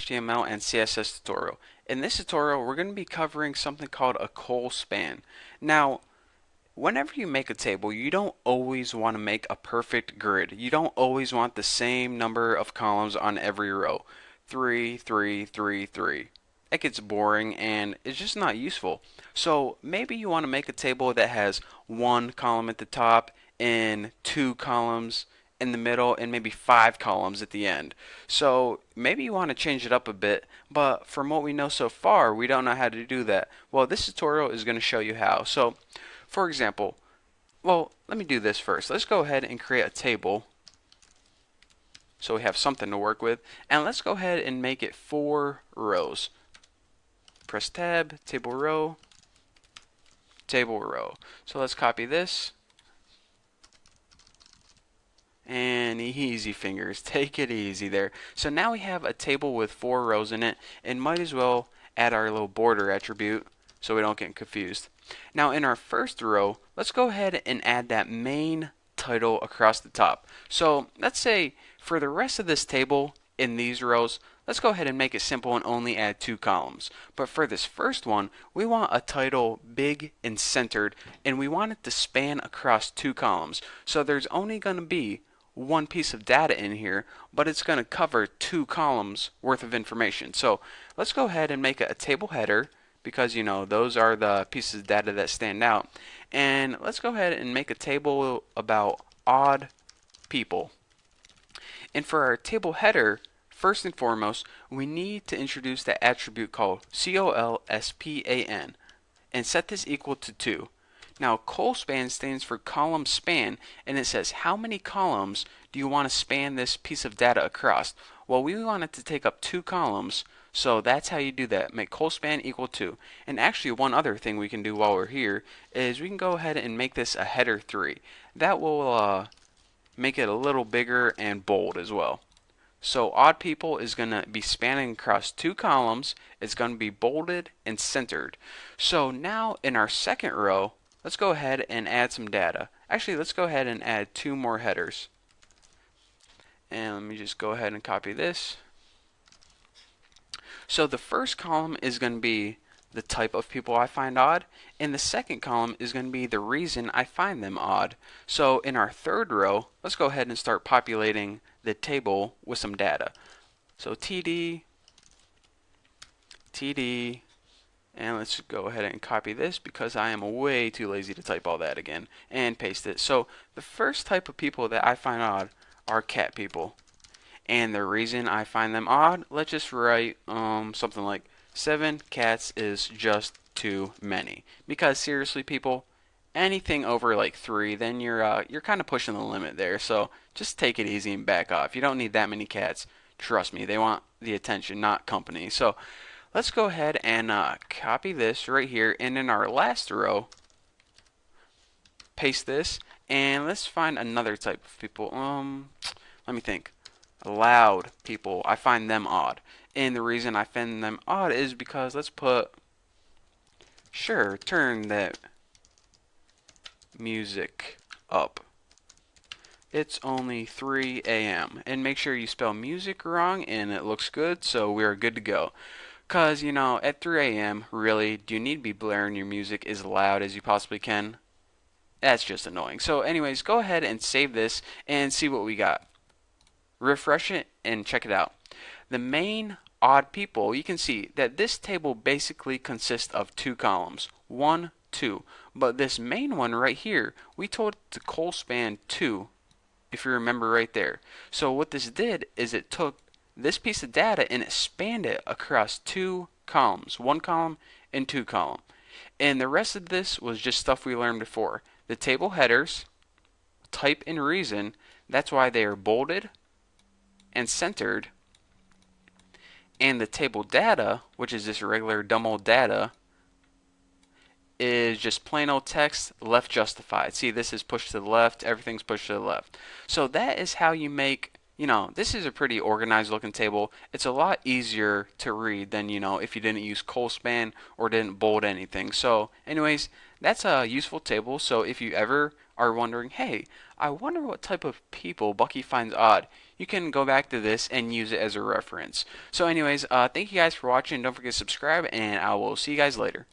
HTML and CSS tutorial. In this tutorial, we're going to be covering something called a Colspan. Now, whenever you make a table, you don't always want to make a perfect grid. You don't always want the same number of columns on every row. 3, 3, 3, 3. It gets boring and it's just not useful. So maybe you want to make a table that has one column at the top and two columns in the middle and maybe five columns at the end. So maybe you want to change it up a bit, but from what we know so far, we don't know how to do that. Well, this tutorial is going to show you how. So, for example, well, let me do this first. Let's go ahead and create a table so we have something to work with. And let's go ahead and make it 4 rows. Press tab, table row, table row. So let's copy this. And easy fingers, take it easy there. So now we have a table with 4 rows in it, and might as well add our little border attribute so we don't get confused. Now in our first row, let's go ahead and add that main title across the top. So let's say for the rest of this table in these rows, let's go ahead and make it simple and only add 2 columns. But for this first one, we want a title big and centered, and we want it to span across 2 columns. So there's only going to be one piece of data in here, but it's going to cover 2 columns worth of information. So let's go ahead and make a table header, because those are the pieces of data that stand out. And let's go ahead and make a table about odd people. And for our table header, first and foremost, we need to introduce that attribute called Colspan and set this equal to 2. Now, Colspan stands for column span, and it says how many columns do you want to span this piece of data across? Well, we want it to take up 2 columns, so that's how you do that. Make Colspan equal 2. And actually, one other thing we can do while we're here is we can go ahead and make this a header 3. That will make it a little bigger and bold as well. So odd people is going to be spanning across 2 columns. It's going to be bolded and centered. So now in our second row, let's go ahead and add some data. Actually, let's go ahead and add 2 more headers. And let me just go ahead and copy this. So the first column is going to be the type of people I find odd, and the second column is going to be the reason I find them odd. So in our third row, let's go ahead and start populating the table with some data. So TD, TD, and let's go ahead and copy this because I am way too lazy to type all that again, and paste it. So the first type of people that I find odd are cat people. And the reason I find them odd, let's just write something like 7 cats is just too many. Because seriously, people, anything over like 3, then you're kind of pushing the limit there. So just take it easy and back off. You don't need that many cats. Trust me, they want the attention, not company. So let's go ahead and copy this right here, and in our last row, paste this, and let's find another type of people. Let me think. Loud people, I find them odd. And the reason I find them odd is because let's put, sure, turn that music up. It's only 3 a.m. And make sure you spell music wrong and it looks good, so we're good to go. Because, at 3 a.m., really, do you need to be blaring your music as loud as you possibly can? That's just annoying. So anyways, go ahead and save this and see what we got. Refresh it and check it out. The main odd people, you can see that this table basically consists of 2 columns. 1, 2. But this main one right here, we told it to Colspan 2, if you remember right there. So what this did is it took this piece of data and it spanned it across 2 columns. 1 column and 2 column. And the rest of this was just stuff we learned before. The table headers, type and reason, that's why they are bolded and centered, and the table data, which is this regular dumb old data, is just plain old text left justified. See, this is pushed to the left, everything's pushed to the left. So that is how you make, this is a pretty organized looking table. It's a lot easier to read than, if you didn't use Colspan or didn't bold anything. So anyways, that's a useful table. So if you ever are wondering, hey, I wonder what type of people Bucky finds odd, you can go back to this and use it as a reference. So anyways, thank you guys for watching. Don't forget to subscribe, and I will see you guys later.